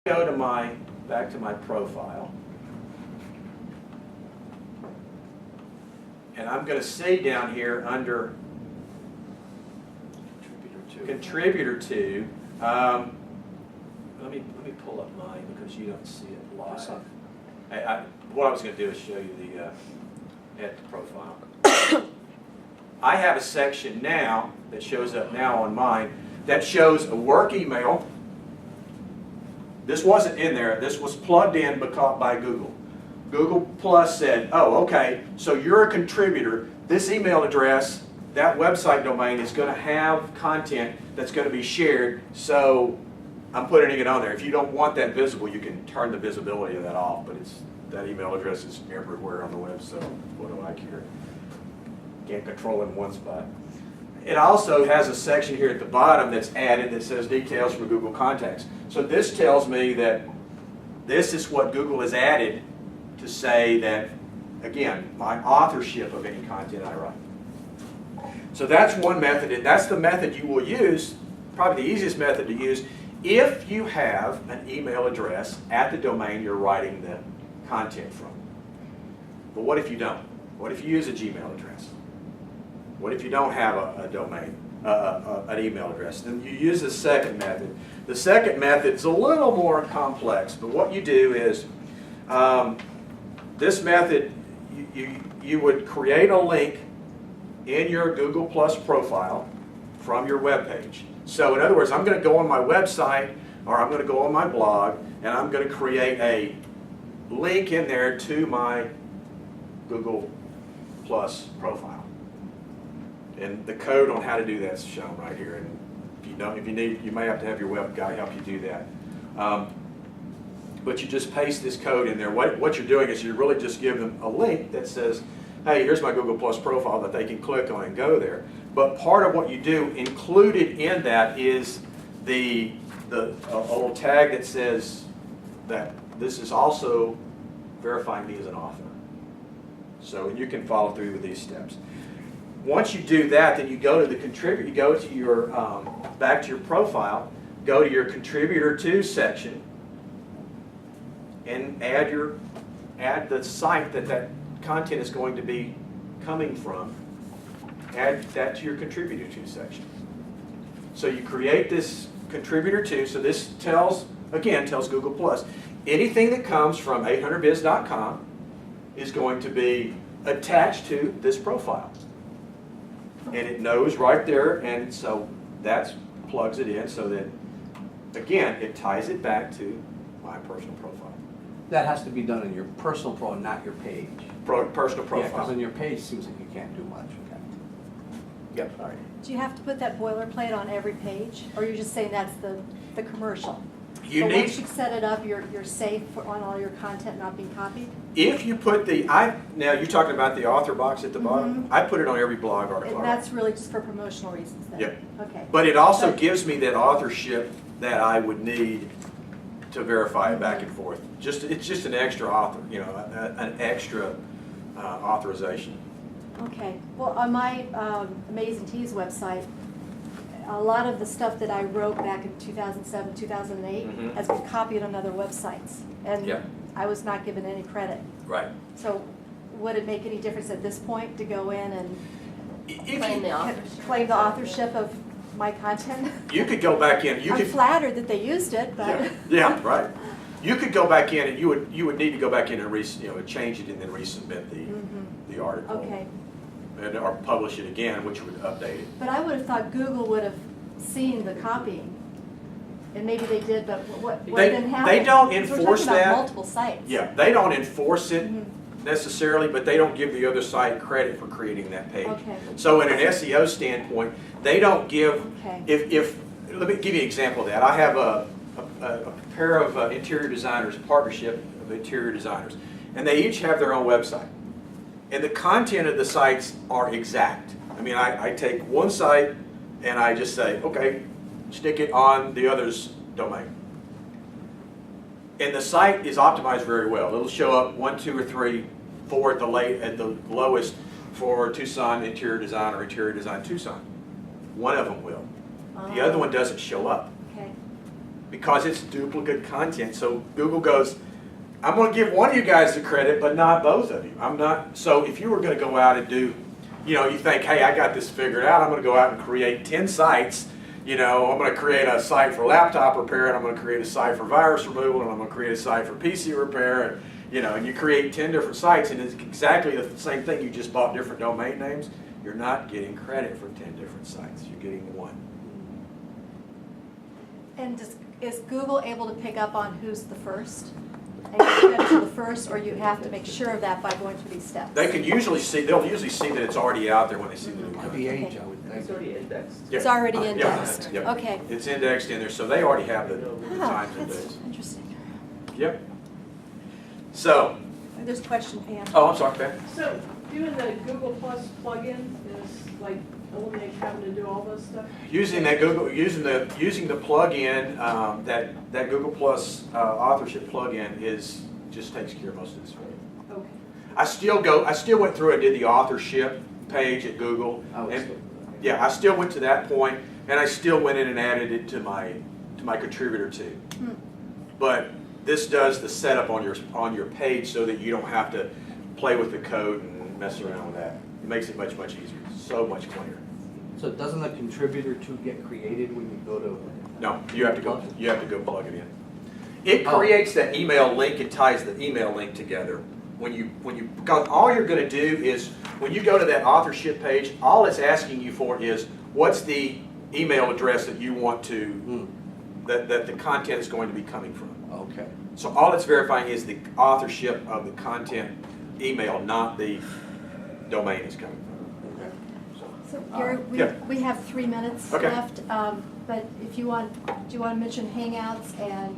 Go to back to my profile, and I'm going to say down here under contributor to. Let me pull up mine because you don't see it live. What I was going to do is show you the at the profile. I have a section now that shows up now on mine that shows a work email. This wasn't in there. This was plugged in by Google. Google Plus said, oh, okay, so you're a contributor. This email address, that website domain is going to have content that's going to be shared, so I'm putting it on there. If you don't want that visible, you can turn the visibility of that off, but that email address is everywhere on the web, so what do I care? Can't control it in one spot. It also has a section here at the bottom that's added that says details for Google Contacts. So this tells me that this is what Google has added to say that, again, my authorship of any content I write. So that's one method, and that's the method you will use, probably the easiest method to use, if you have an email address at the domain you're writing the content from. But what if you don't? What if you use a Gmail address? What if you don't have a domain, an email address? Then you use the second method. The second method is a little more complex, but what you do is, this method, you would create a link in your Google Plus profile from your web page. So in other words, I'm going to go on my website, or I'm going to go on my blog, and I'm going to create a link in there to my Google Plus profile. And the code on how to do that is shown right here. And if you need, you may have to have your web guy help you do that. But you just paste this code in there. What you're doing is you really just give them a link that says, hey, here's my Google Plus profile that they can click on and go there. But part of what you do included in that is the little tag that says that this is also verifying me as an author. So you can follow through with these steps. Once you do that, then you go to the contributor. You go to your back to your profile, go to your contributor to section, and add the site that content is going to be coming from. Add that to your contributor to section. So you create this contributor to. So this tells Google Plus anything that comes from 800biz.com is going to be attached to this profile. And it knows right there, and so that plugs it in so that, again, it ties it back to my personal profile. That has to be done in your personal profile, not your page. Personal profile. Yeah, because on your page, it seems like you can't do much. Okay. Yep, all right. Do you have to put that boilerplate on every page, or you're just saying that's the commercial? Once you set it up, you're safe on all your content not being copied? If you put now you're talking about the author box at the bottom. I put it on every blog article. And that's really just for promotional reasons then? Yep. Okay. But it also gives me that authorship that I would need to verify it back and forth. It's just an extra author, an extra authorization. Okay. Well, on my Amazing Teas website, a lot of the stuff that I wrote back in 2007, 2008 has been copied on other websites, and I was not given any credit. Right. So would it make any difference at this point to go in and claim the authorship of my content? You could go back in. I'm flattered that they used it, but yeah, right. You could go back in, and you would need to go back in and change it, and then resubmit the article. Okay. Or publish it again, which would update it. But I would have thought Google would have seen the copying, and maybe they did. But what then happened? They don't enforce we're talking that. about multiple sites. Yeah, they don't enforce it necessarily, but they don't give the other site credit for creating that page. Okay. So, in an SEO standpoint, they don't give. Okay. If let me give you an example of that. I have a pair of interior designers, a partnership of interior designers, and they each have their own website. And the content of the sites are exact. I mean, I take one site and I just say, okay, stick it on the other's domain. And the site is optimized very well. It'll show up 1, 2, or 3, 4 at the lowest for Tucson Interior Design or Interior Design Tucson. One of them will. The other one doesn't show up. Okay. because it's duplicate content. So Google goes, I'm going to give one of you guys the credit, but not both of you. I'm not. So if you were going to go out and do, you think, hey, I got this figured out. I'm going to go out and create 10 sites. I'm going to create a site for laptop repair, and I'm going to create a site for virus removal, and I'm going to create a site for PC repair, and you create 10 different sites, and it's exactly the same thing. You just bought different domain names. You're not getting credit for 10 different sites. You're getting one. And is Google able to pick up on who's the first? And get credit for the first, or you have to make sure of that by going through these steps? They can usually see, they'll usually see that it's already out there when they see the new By content. the age, I would think. It's already indexed. It's already Yeah. indexed. Yeah. Okay. It's indexed in there, so they already have the Ah, times and that's days. interesting. Yep. So, There's a question, Pam. oh, I'm sorry, Pat. So doing the Google Plus plugin is like eliminate having to do all this stuff? Using the plugin, that Google Plus authorship plugin just takes care of most of this for you. Okay. I still went through and did the authorship page at Google. I would and- still do that. Yeah, I still went to that point, and I still went in and added it to my contributor too. Hmm. But this does the setup on your page so that you don't have to play with the code and mess around with that. It makes it much easier, so much cleaner. So doesn't a contributor to get created when you go to? No, you have to go plug it in. It creates that email link and ties the email link together. Because all you're going to do is when you go to that authorship page, all it's asking you for is what's the email address that you want to that the content is going to be coming from. Okay. So all it's verifying is the authorship of the content email, not the domain it's coming from. Okay. So Gary, Yeah. we have 3 minutes Okay. left, but if you want, do you want to mention Hangouts and